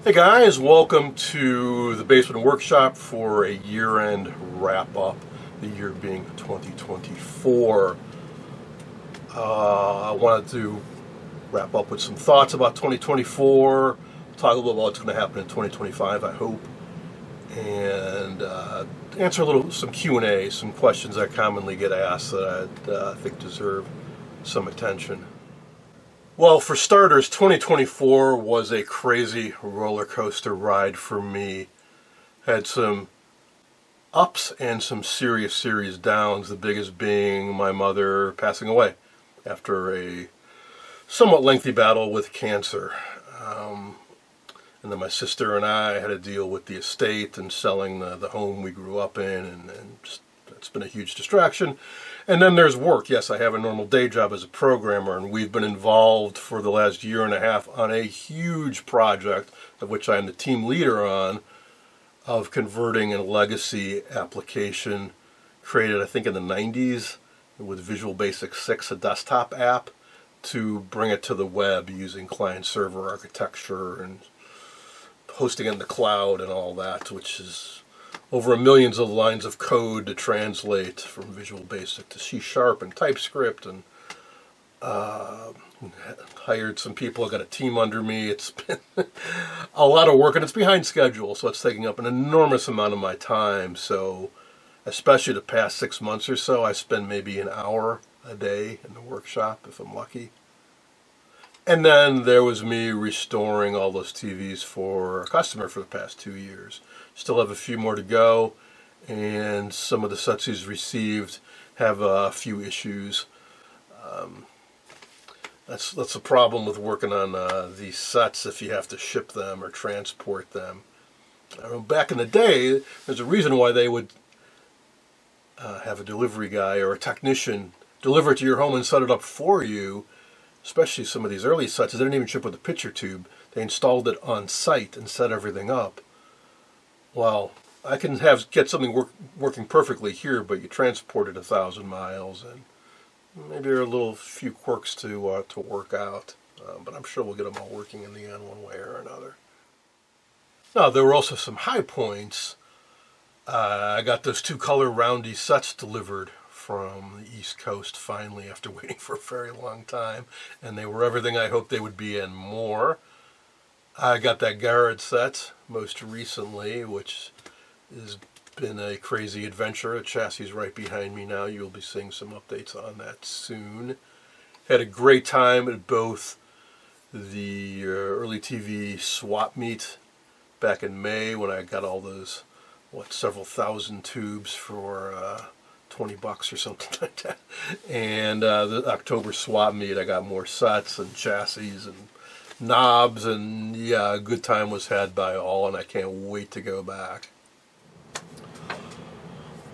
Hey guys, welcome to the Basement Workshop for a year-end wrap-up, the year being 2024. I wanted to wrap up with some thoughts about 2024, talk a little about what's going to happen in 2025, I hope, and answer some Q&A, some questions I commonly get asked that I think deserve some attention. Well, for starters, 2024 was a crazy roller coaster ride for me. Had some ups and some serious downs, the biggest being my mother passing away after a somewhat lengthy battle with cancer. And then my sister and I had to deal with the estate and selling the home we grew up in, and just, it's been a huge distraction. And then there's work. Yes, I have a normal day job as a programmer, and we've been involved for the last year and a half on a huge project, of which I'm the team leader on, of converting a legacy application created, I think, in the 90s with Visual Basic 6, a desktop app, to bring it to the web using client-server architecture and hosting it in the cloud and all that, which is over millions of lines of code to translate from Visual Basic to C# and TypeScript, and hired some people. I got a team under me. It's been a lot of work, and it's behind schedule, so it's taking up an enormous amount of my time. So especially the past 6 months or so, I spend maybe an hour a day in the workshop if I'm lucky. And then there was me restoring all those TVs for a customer for the past 2 years. Still have a few more to go, and some of the sets he's received have a few issues. That's the problem with working on these sets if you have to ship them or transport them. Back in the day, there's a reason why they would have a delivery guy or a technician deliver it to your home and set it up for you. Especially some of these early sets, they didn't even ship with a picture tube. They installed it on site and set everything up. Well, I can get something working perfectly here, but you transport it 1,000 miles, and maybe there are few quirks to work out. But I'm sure we'll get them all working in the end one way or another. Now, there were also some high points. I got those 2-color roundy sets delivered from the East Coast finally, after waiting for a very long time, and they were everything I hoped they would be and more. I got that Garrett set most recently, which has been a crazy adventure. The chassis is right behind me now. You'll be seeing some updates on that soon. Had a great time at both the early TV swap meet back in May, when I got all those several thousand tubes for $20 or something like that, and the October swap meet, I got more sets and chassis and knobs, and yeah, a good time was had by all, and I can't wait to go back.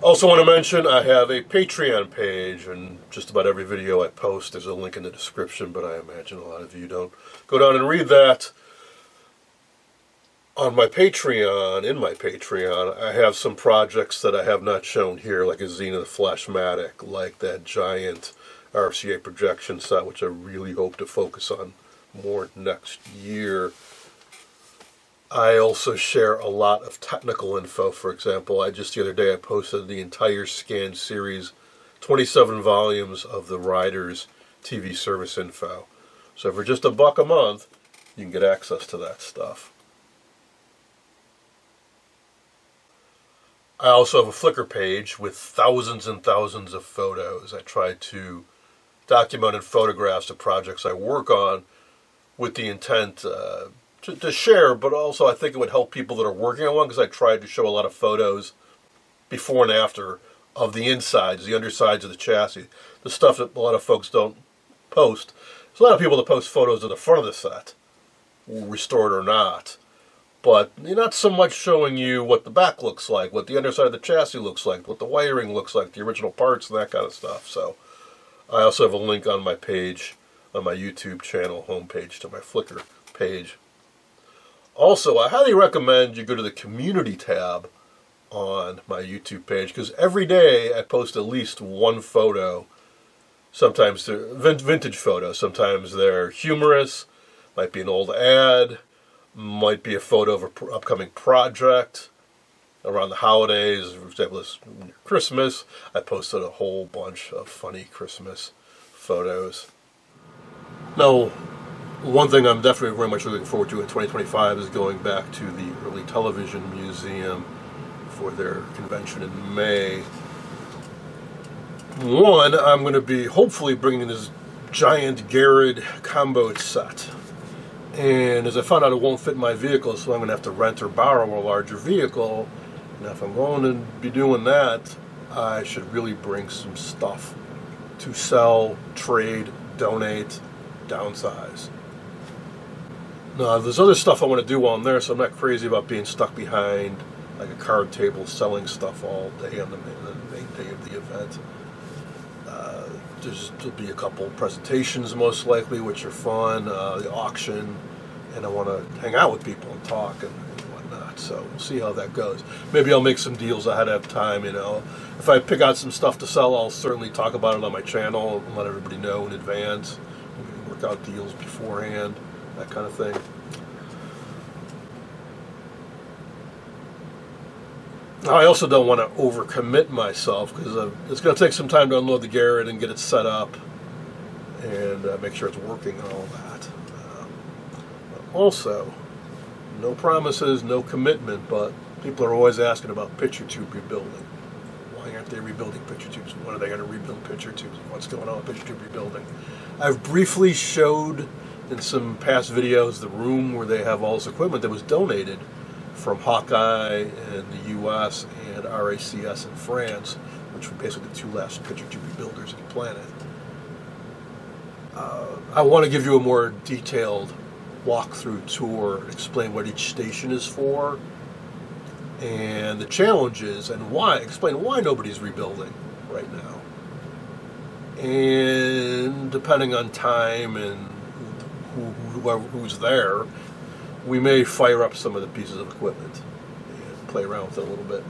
Also want to mention, I have a Patreon page, and just about every video I post, there's a link in the description, but I imagine a lot of you don't go down and read that. On my Patreon, I have some projects that I have not shown here, like a Zenith Flashmatic, like that giant RCA projection set, which I really hope to focus on more next year. I also share a lot of technical info. For example, the other day I posted the entire scan series, 27 volumes of the Riders TV service info. So for just $1 a month, you can get access to that stuff. I also have a Flickr page with thousands and thousands of photos. I try to document photographs of projects I work on with the intent to share, but also I think it would help people that are working on one, because I tried to show a lot of photos before and after of the insides, the undersides of the chassis, the stuff that a lot of folks don't post. There's a lot of people that post photos of the front of the set, restored or not, but you're not so much showing you what the back looks like, what the underside of the chassis looks like, what the wiring looks like, the original parts, and that kind of stuff. So I also have a link on my page, on my YouTube channel homepage, to my Flickr page. Also, I highly recommend you go to the community tab on my YouTube page, because every day I post at least one photo. Sometimes they're vintage photos, sometimes they're humorous, might be an old ad, Might be a photo of an upcoming project around the holidays. For example, this Christmas, I posted a whole bunch of funny Christmas photos. Now, one thing I'm definitely very much looking forward to in 2025 is going back to the Early Television Museum for their convention in May. One, I'm going to be hopefully bringing this giant Garrett combo set. And as I found out, it won't fit my vehicle, so I'm going to have to rent or borrow a larger vehicle. And if I'm going to be doing that, I should really bring some stuff to sell, trade, donate, downsize. Now, there's other stuff I want to do while I'm there, so I'm not crazy about being stuck behind like a card table selling stuff all day on the main day of the event. There'll be a couple presentations most likely, which are fun, the auction, and I want to hang out with people and talk and whatnot. So we'll see how that goes. Maybe I'll make some deals ahead of time. If I pick out some stuff to sell, I'll certainly talk about it on my channel and let everybody know in advance. Maybe work out deals beforehand, that kind of thing. I also don't want to overcommit myself because it's going to take some time to unload the Garrett and get it set up and make sure it's working and all that. Also, no promises, no commitment, but people are always asking about picture tube rebuilding. Why aren't they rebuilding picture tubes? When are they going to rebuild picture tubes? What's going on with picture tube rebuilding? I've briefly showed in some past videos the room where they have all this equipment that was donated from Hawkeye in the U.S. and RACS in France, which were basically the two last picture tube rebuilders on the planet. I want to give you a more detailed walkthrough tour and explain what each station is for and the challenges and explain why nobody's rebuilding right now. And depending on time and who's there, we may fire up some of the pieces of equipment and play around with it a little bit.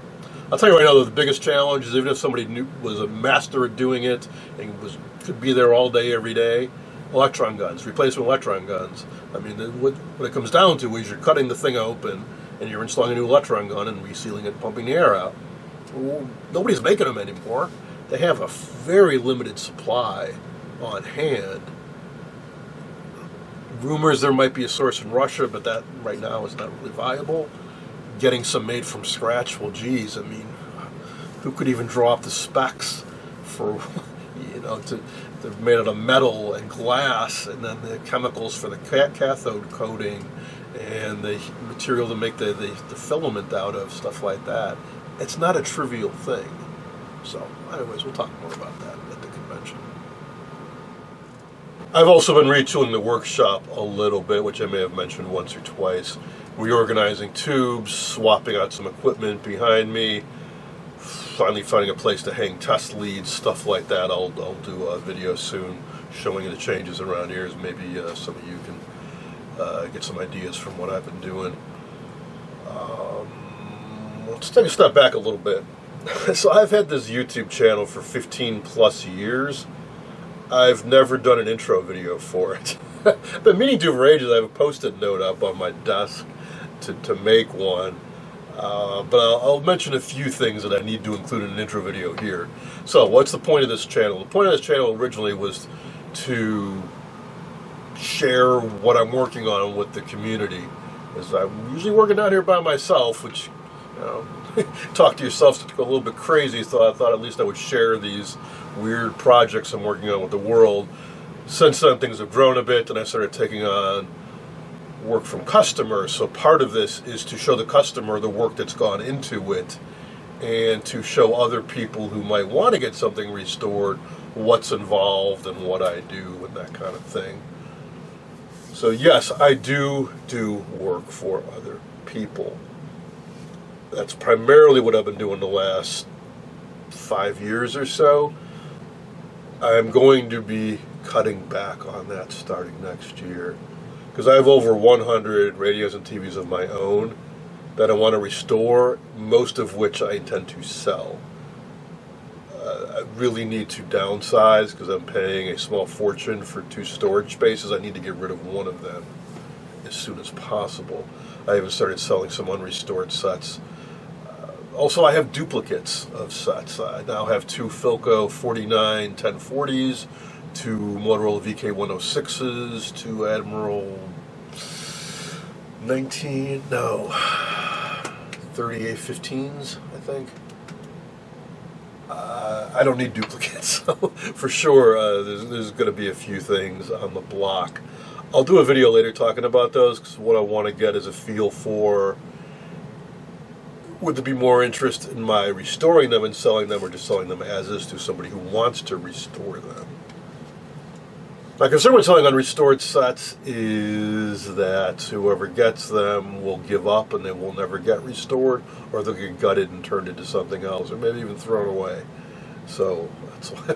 I'll tell you right now, the biggest challenge is even if somebody was a master at doing it and could be there all day, every day, electron guns, replacement electron guns. I mean, what it comes down to is you're cutting the thing open and you're installing a new electron gun and resealing it and pumping the air out. Well, nobody's making them anymore. They have a very limited supply on hand. Rumors there might be a source in Russia, but that right now is not really viable. Getting some made from scratch, well, geez, I mean, who could even draw up the specs for, they're made out of metal and glass, and then the chemicals for the cathode coating, and the material to make the filament out of, stuff like that. It's not a trivial thing. So, anyways, we'll talk more about that at the convention. I've also been retooling the workshop a little bit, which I may have mentioned once or twice. Reorganizing tubes, swapping out some equipment behind me, finally finding a place to hang test leads, stuff like that. I'll do a video soon showing you the changes around here. Maybe some of you can get some ideas from what I've been doing. Let's take a step back a little bit. So I've had this YouTube channel for 15 plus years. I've never done an intro video for it. I've been meaning to for ages. I have a post-it note up on my desk to make one. But I'll mention a few things that I need to include in an intro video here. So what's the point of this channel? The point of this channel originally was to share what I'm working on with the community. As I'm usually working out here by myself, which, talk to yourself to go a little bit crazy, so I thought at least I would share these weird projects I'm working on with the world. Since then, things have grown a bit, and I started taking on work from customers. So part of this is to show the customer the work that's gone into it, and to show other people who might want to get something restored what's involved and what I do and that kind of thing. So yes, I do work for other people. That's primarily what I've been doing the last 5 years or so. I'm going to be cutting back on that starting next year, because I have over 100 radios and TVs of my own that I want to restore, most of which I intend to sell. I really need to downsize because I'm paying a small fortune for 2 storage spaces. I need to get rid of one of them as soon as possible. I even started selling some unrestored sets. Also, I have duplicates of sets. I now have 2 Philco 49 1040s, 2 Motorola VK106s, 2 Admiral 3815s, I think. I don't need duplicates, so for sure there's going to be a few things on the block. I'll do a video later talking about those, because what I want to get is a feel for, would there be more interest in my restoring them and selling them, or just selling them as is to somebody who wants to restore them. My concern with selling unrestored sets is that whoever gets them will give up and they will never get restored, or they'll get gutted and turned into something else, or maybe even thrown away. So that's why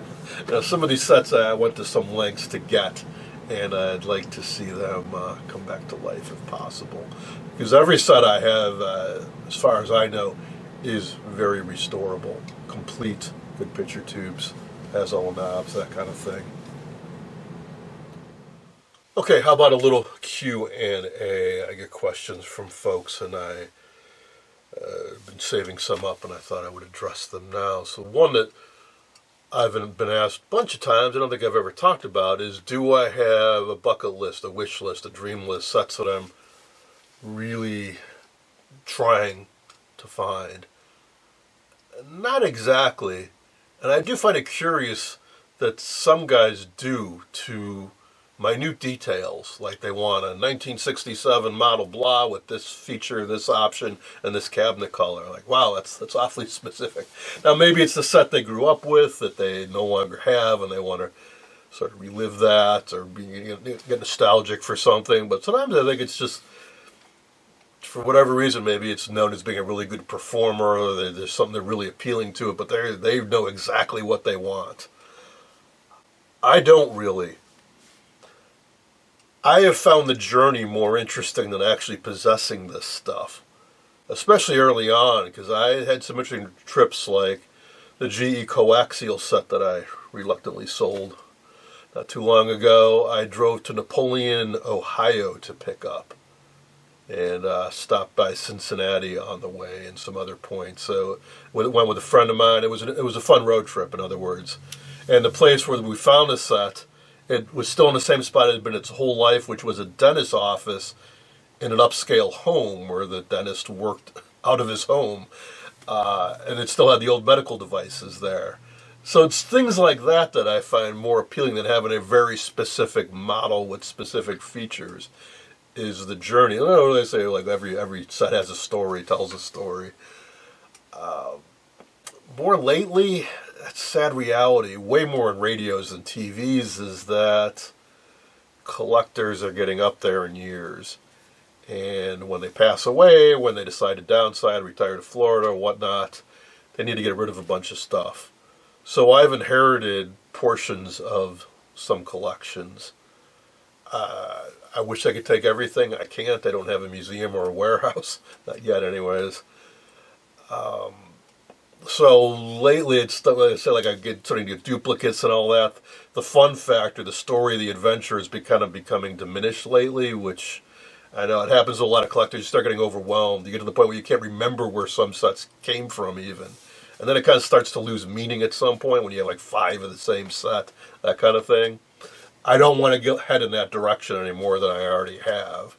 some of these sets I went to some lengths to get, and I'd like to see them come back to life if possible. Because every set I have, as far as I know, is very restorable. Complete, good picture tubes, has all the knobs, that kind of thing. Okay, how about a little Q&A? I get questions from folks, and I've been saving some up, and I thought I would address them now. So one that I've been asked a bunch of times, I don't think I've ever talked about, is do I have a bucket list, a wish list, a dream list, sets that I'm really trying to find? Not exactly. And I do find it curious that some guys do, to minute details, like they want a 1967 model blah with this feature, this option, and this cabinet color. Like, wow, that's awfully specific. Now, maybe it's the set they grew up with that they no longer have, and they want to sort of relive that, or get nostalgic for something. But sometimes I think it's just, for whatever reason, maybe it's known as being a really good performer, or there's something they're really appealing to it, but they know exactly what they want. I don't really. I have found the journey more interesting than actually possessing this stuff, especially early on, because I had some interesting trips, like the GE coaxial set that I reluctantly sold not too long ago. I drove to Napoleon, Ohio to pick up, and stopped by Cincinnati on the way and some other points. So went with a friend of mine. It was a fun road trip, in other words. And the place where we found the set, it was still in the same spot it had been its whole life, which was a dentist's office in an upscale home where the dentist worked out of his home. And it still had the old medical devices there. So it's things like that that I find more appealing than having a very specific model with specific features, is the journey. I don't know what they say, like every set has a story, tells a story. More lately, that's sad reality, way more in radios than TVs, is that collectors are getting up there in years. And when they pass away, when they decide to downside, retire to Florida or whatnot, they need to get rid of a bunch of stuff. So I've inherited portions of some collections. I wish I could take everything. I can't. I don't have a museum or a warehouse. Not yet, anyways. So lately, it's stuff like I say, like I get starting to get duplicates and all that. The fun factor, the story, the adventure is kind of becoming diminished lately, which I know it happens to a lot of collectors. You start getting overwhelmed. You get to the point where you can't remember where some sets came from even. And then it kind of starts to lose meaning at some point when you have like 5 of the same set, that kind of thing. I don't want to head in that direction any more than I already have.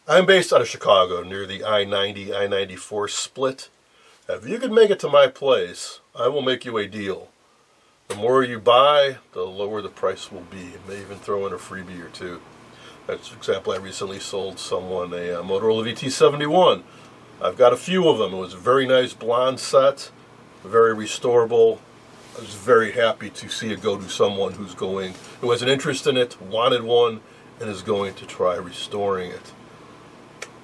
I'm based out of Chicago, near the I-90, I-94 split. If you can make it to my place, I will make you a deal. The more you buy, the lower the price will be. I may even throw in a freebie or two. That's an example. I recently sold someone a Motorola VT71. I've got a few of them. It was a very nice blonde set, very restorable. I was very happy to see it go to someone who has an interest in it, wanted one, and is going to try restoring it.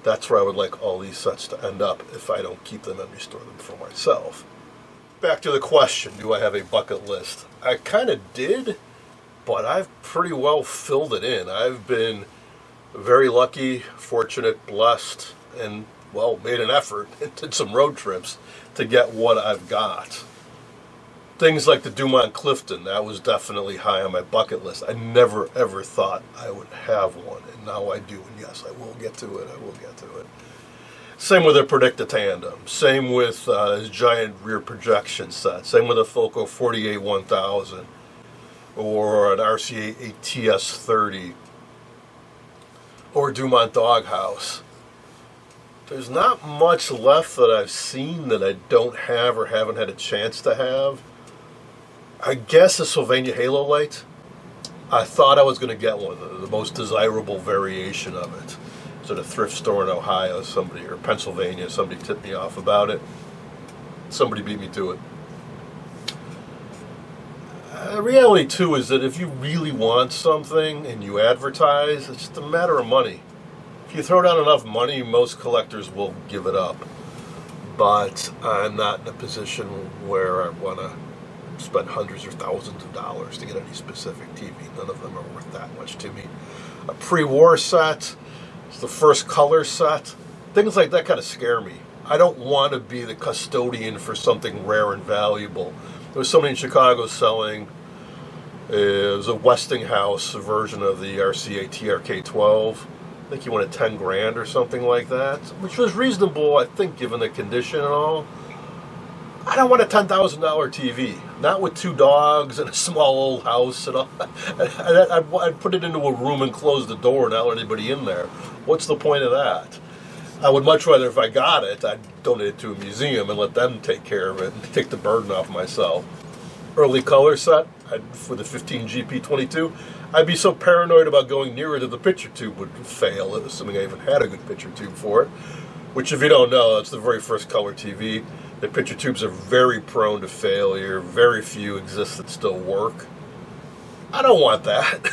That's where I would like all these sets to end up if I don't keep them and restore them for myself. Back to the question, do I have a bucket list? I kind of did, but I've pretty well filled it in. I've been very lucky, fortunate, blessed, and, well, made an effort and did some road trips to get what I've got. Things like the Dumont Clifton, that was definitely high on my bucket list. I never ever thought I would have one, and now I do. And yes, I will get to it. I will get to it. Same with a Predicta Tandem. Same with his giant rear projection set. Same with a Foco 48 1000 or an RCA TS30 or Dumont Doghouse. There's not much left that I've seen that I don't have or haven't had a chance to have. I guess a Sylvania Halo light. I thought I was going to get one, the most desirable variation of it. So at a thrift store in Ohio, somebody, or Pennsylvania, somebody tipped me off about it. Somebody beat me to it. Reality, too, is that if you really want something and you advertise, it's just a matter of money. If you throw down enough money, most collectors will give it up. But I'm not in a position where I want to spend hundreds or thousands of dollars to get any specific TV. None of them are worth that much to me. A pre-war set, it's the first color set. Things like that kind of scare me. I don't want to be the custodian for something rare and valuable. There was somebody in Chicago selling, it was a Westinghouse version of the RCA TRK-12. I think he wanted 10 grand or something like that, which was reasonable, I think, given the condition and all. I don't want a $10,000 TV, not with 2 dogs and a small old house and all. I'd put it into a room and close the door and not let anybody in there. What's the point of that? I would much rather, if I got it, I'd donate it to a museum and let them take care of it and take the burden off myself. Early color set for the 15 GP22, I'd be so paranoid about going near it that the picture tube would fail, assuming I even had a good picture tube for it. Which, if you don't know, that's the very first color TV. The picture tubes are very prone to failure. Very few exist that still work. I don't want that.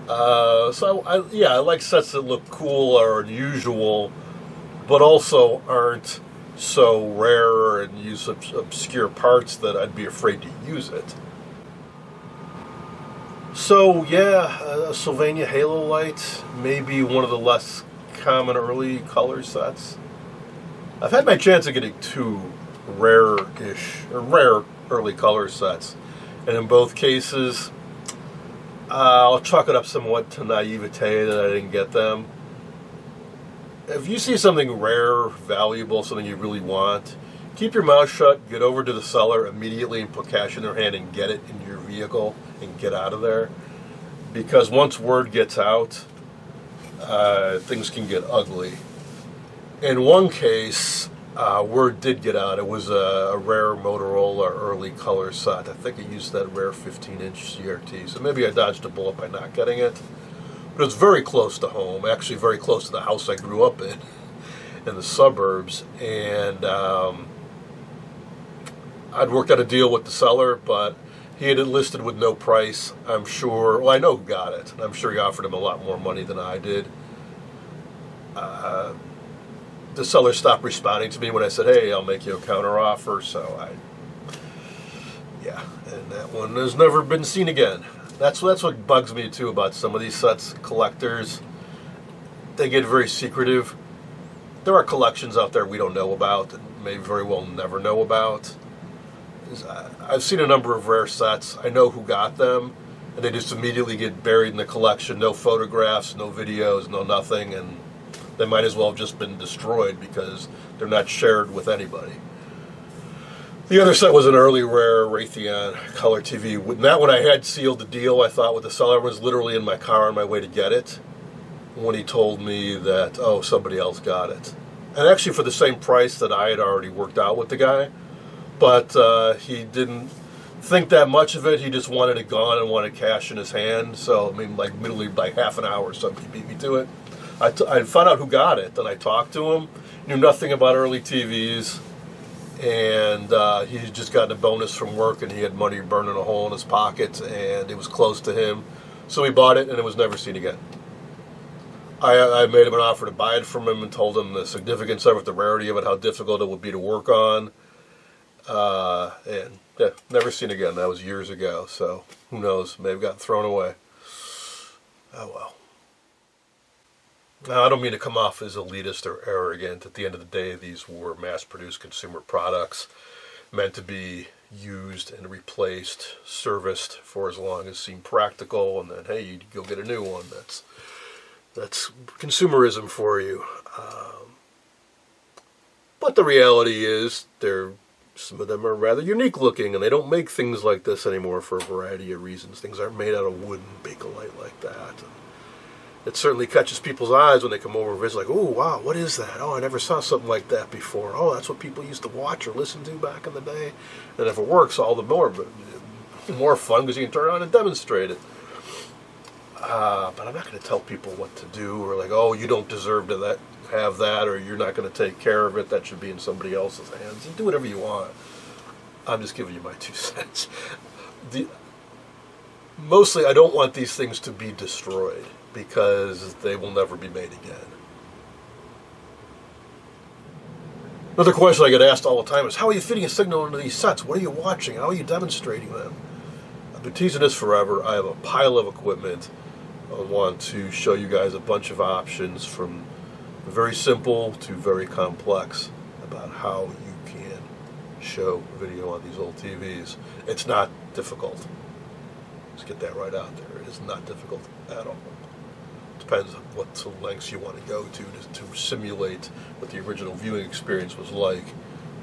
I like sets that look cool or unusual, but also aren't so rare and use obscure parts that I'd be afraid to use it. So yeah, a Sylvania Halo light, maybe one of the less common early color sets. I've had my chance of getting 2 rare early color sets, and in both cases, I'll chalk it up somewhat to naivete that I didn't get them. If you see something rare, valuable, something you really want, keep your mouth shut, get over to the seller immediately and put cash in their hand and get it in your vehicle and get out of there. Because once word gets out, things can get ugly. In one case, word did get out. It was a rare Motorola early color set. I think it used that rare 15-inch CRT. So maybe I dodged a bullet by not getting it. But it's very close to home, actually very close to the house I grew up in the suburbs. And I'd worked out a deal with the seller, but he had it listed with no price. I'm sure, well, I know who got it. I'm sure he offered him a lot more money than I did. The seller stopped responding to me when I said, hey, I'll make you a counter offer. And that one has never been seen again. That's what bugs me too about some of these sets. Collectors, they get very secretive. There are collections out there we don't know about and may very well never know about. I've seen a number of rare sets. I know who got them, and they just immediately get buried in the collection. No photographs, no videos, no nothing, and they might as well have just been destroyed because they're not shared with anybody. The other set was an early rare Raytheon color TV. That one I had sealed the deal, I thought, with the seller. I was literally in my car on my way to get it when he told me that, oh, somebody else got it. And actually for the same price that I had already worked out with the guy. But he didn't think that much of it. He just wanted it gone and wanted cash in his hand. So, I mean, like literally by half an hour or something, he beat me to it. I found out who got it, and I talked to him. Knew nothing about early TVs. And he had just gotten a bonus from work, and he had money burning a hole in his pocket, and it was close to him. So he bought it, and it was never seen again. I made him an offer to buy it from him and told him the significance of it, the rarity of it, how difficult it would be to work on. And yeah, never seen again. That was years ago, so who knows? May have gotten thrown away. Oh well. Now, I don't mean to come off as elitist or arrogant. At the end of the day, these were mass-produced consumer products meant to be used and replaced, serviced for as long as seemed practical, and then hey, you go get a new one. That's consumerism for you. But the reality is, some of them are rather unique looking, and they don't make things like this anymore for a variety of reasons. Things aren't made out of wood and Bakelite like that. It certainly catches people's eyes when they come over and visit, like, oh, wow, what is that? Oh, I never saw something like that before. Oh, that's what people used to watch or listen to back in the day. And if it works, all the more fun because you can turn it on and demonstrate it. But I'm not going to tell people what to do, or like, oh, you don't deserve to have that, or you're not going to take care of it. That should be in somebody else's hands. And do whatever you want. I'm just giving you my 2 cents. Mostly, I don't want these things to be destroyed, because they will never be made again. Another question I get asked all the time is, how are you fitting a signal into these sets? What are you watching? How are you demonstrating them? I've been teasing this forever. I have a pile of equipment. I want to show you guys a bunch of options, from very simple to very complex, about how you can show video on these old TVs. It's not difficult. Let's get that right out there. It is not difficult at all. Depends on what lengths you want to go to simulate what the original viewing experience was like.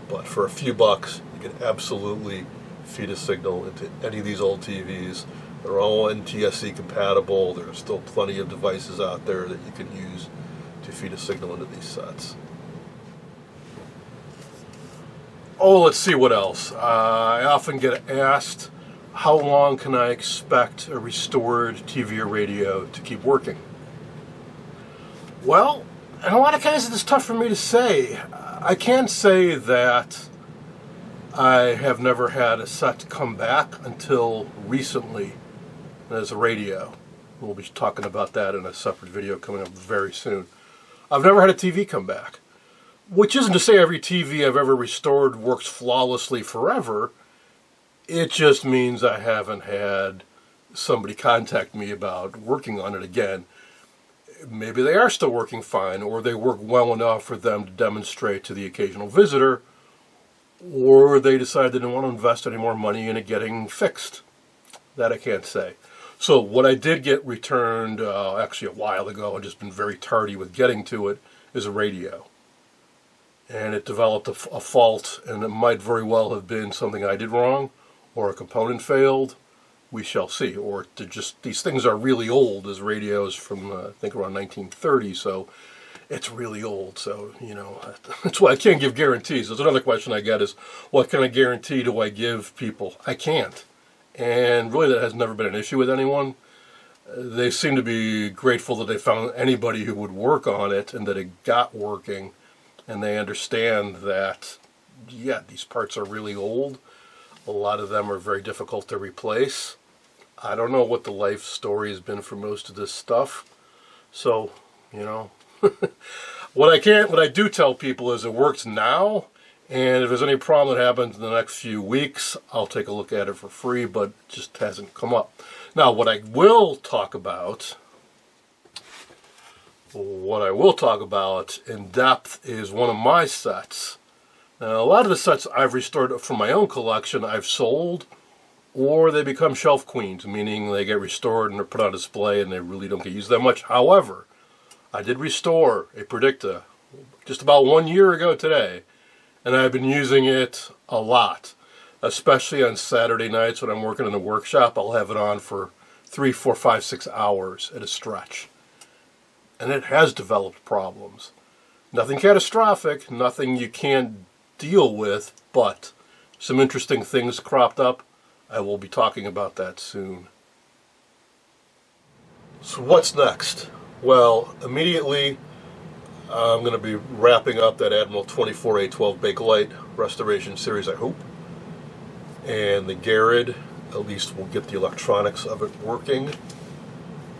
But for a few bucks, you can absolutely feed a signal into any of these old TVs. They're all NTSC compatible. There are still plenty of devices out there that you can use to feed a signal into these sets. Oh, let's see what else. I often get asked, how long can I expect a restored TV or radio to keep working? Well, in a lot of cases it's tough for me to say. I can say that I have never had a set come back until recently as a radio. We'll be talking about that in a separate video coming up very soon. I've never had a TV come back, which isn't to say every TV I've ever restored works flawlessly forever. It just means I haven't had somebody contact me about working on it again. Maybe they are still working fine, or they work well enough for them to demonstrate to the occasional visitor, or they decide they don't want to invest any more money in it getting fixed. That I can't say. So what I did get returned actually a while ago, I've just been very tardy with getting to it, is a radio. And it developed a fault, and it might very well have been something I did wrong, or a component failed. We shall see. Or these things are really old, as radios from I think around 1930, so it's really old. So, that's why I can't give guarantees. There's another question I get is, what kind of guarantee do I give people? I can't. And really that has never been an issue with anyone. They seem to be grateful that they found anybody who would work on it and that it got working. And they understand that, yeah, these parts are really old. A lot of them are very difficult to replace. I don't know what the life story has been for most of this stuff. So, what I do tell people is it works now. And if there's any problem that happens in the next few weeks, I'll take a look at it for free, but it just hasn't come up. Now, what I will talk about in depth is one of my sets. Now, a lot of the sets I've restored from my own collection I've sold, or they become shelf queens, meaning they get restored and they're put on display and they really don't get used that much. However, I did restore a Predicta just about 1 year ago today, and I've been using it a lot, especially on Saturday nights when I'm working in the workshop. I'll have it on for 3, 4, 5, 6 hours at a stretch. And it has developed problems. Nothing catastrophic, nothing you can't deal with, but some interesting things cropped up. I will be talking about that soon. So what's next? Well, immediately I'm going to be wrapping up that Admiral 24A12 Bakelite restoration series, I hope. And the Garrett, at least we'll get the electronics of it working.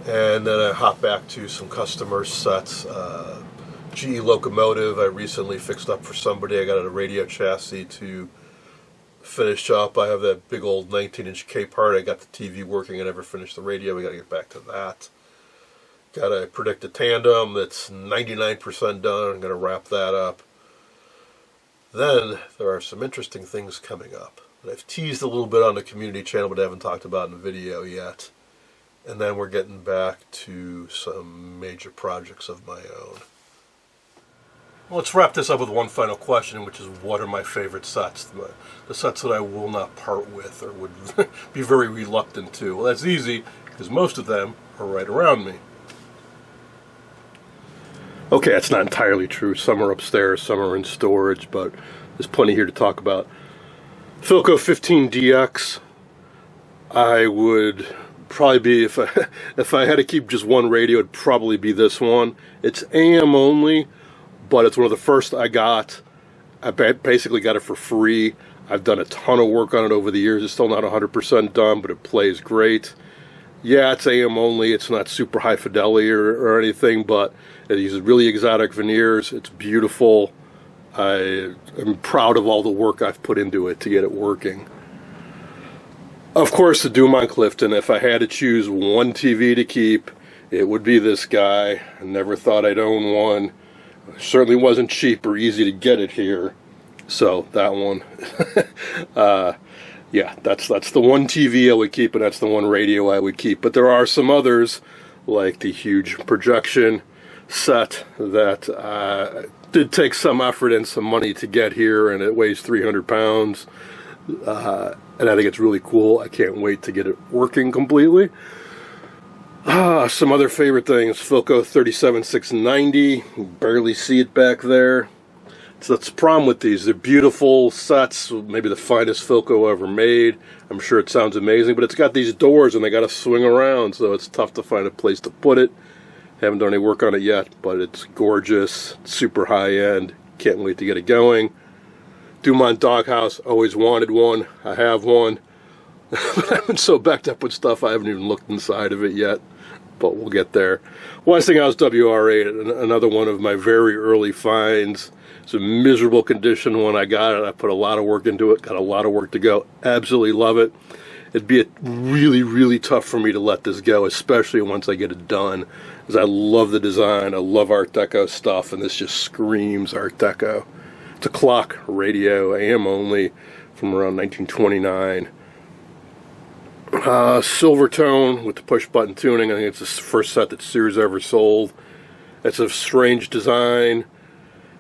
And then I hop back to some customer sets. GE locomotive I recently fixed up for somebody. I got a radio chassis to finish up. I have that big old 19-inch K part. I got the TV working. I never finished the radio. We got to get back to that. Got a Predicta tandem that's 99% done. I'm going to wrap that up. Then there are some interesting things coming up. that I've teased a little bit on the community channel, but I haven't talked about in the video yet. And then we're getting back to some major projects of my own. Well, let's wrap this up with one final question, which is what are my favorite sets? The sets that I will not part with or would be very reluctant to. Well, that's easy because most of them are right around me. Okay, that's not entirely true. Some are upstairs, some are in storage, but there's plenty here to talk about. Philco 15DX, I would probably be, if I had to keep just one radio, it'd probably be this one. It's AM only, but it's one of the first I got. I basically got it for free. I've done a ton of work on it over the years. It's still not 100% done, but it plays great. Yeah, it's AM only. It's not super high fidelity or anything, but it uses really exotic veneers. It's beautiful. I am proud of all the work I've put into it to get it working. Of course, the Dumont Clifton. If I had to choose one TV to keep, it would be this guy. I never thought I'd own one. It certainly wasn't cheap or easy to get it here. So that one. Yeah, that's the one TV I would keep, and that's the one radio I would keep. But there are some others, like the huge projection set that did take some effort and some money to get here, and it weighs 300 pounds. And I think it's really cool. I can't wait to get it working completely. Some other favorite things, Philco 37690. Barely see it back there. So that's the problem with these. They're beautiful sets, maybe the finest Philco ever made. I'm sure it sounds amazing, but it's got these doors and they got to swing around, so it's tough to find a place to put it. Haven't done any work on it yet, but it's gorgeous, super high-end. Can't wait to get it going. Dumont Doghouse, always wanted one. I have one. But I've been so backed up with stuff, I haven't even looked inside of it yet, but we'll get there. Westinghouse WR8, another one of my very early finds. It's a miserable condition when I got it. I put a lot of work into it, got a lot of work to go. Absolutely love it. It'd be really, really tough for me to let this go, especially once I get it done, because I love the design. I love Art Deco stuff, and this just screams Art Deco. It's a clock radio, AM only, from around 1929. Silvertone with the push-button tuning. I think it's the first set that Sears ever sold. It's a strange design.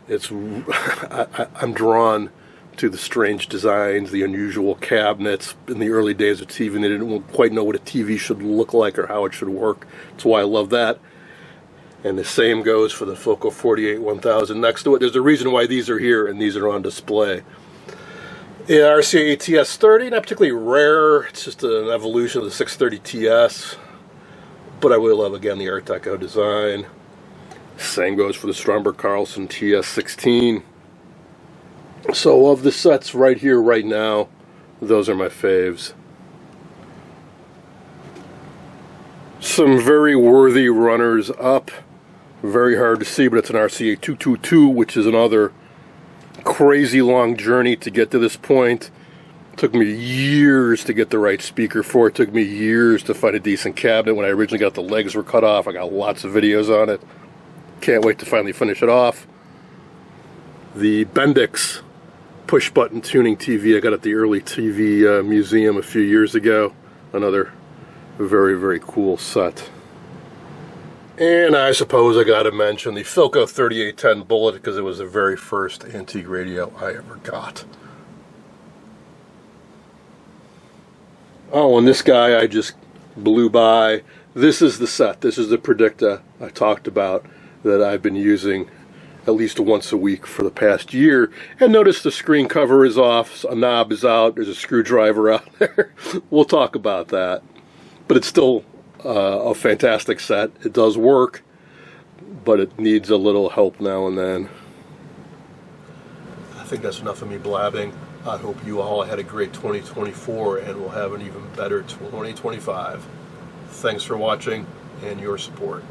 I'm drawn to the strange designs, the unusual cabinets. In the early days of TV, they didn't quite know what a TV should look like or how it should work. That's why I love that. And the same goes for the Philco 48-1000 next to it. There's a reason why these are here and these are on display. Yeah, RCA ATS-30, not particularly rare. It's just an evolution of the 630TS. But I really love, again, the Art Deco design. Same goes for the Stromberg Carlson TS-16. So of the sets right here, right now, those are my faves. Some very worthy runners up. Very hard to see, but it's an RCA 222, which is another crazy long journey to get to this point. It took me years to get the right speaker for it. It took me years to find a decent cabinet. When I originally got the legs were cut off, I got lots of videos on it. Can't wait to finally finish it off. The Bendix push-button tuning TV I got at the Early TV Museum a few years ago. Another very, very cool set. And I suppose I got to mention the Philco 3810 Bullet because it was the very first antique radio I ever got. Oh, and this guy I just blew by. This is the set. This is the Predicta I talked about that I've been using at least once a week for the past year. And notice the screen cover is off, a knob is out, there's a screwdriver out there. We'll talk about that. But it's still a fantastic set. It does work, but it needs a little help now and then. I think that's enough of me blabbing. I hope you all had a great 2024 and will have an even better 2025. Thanks for watching and your support.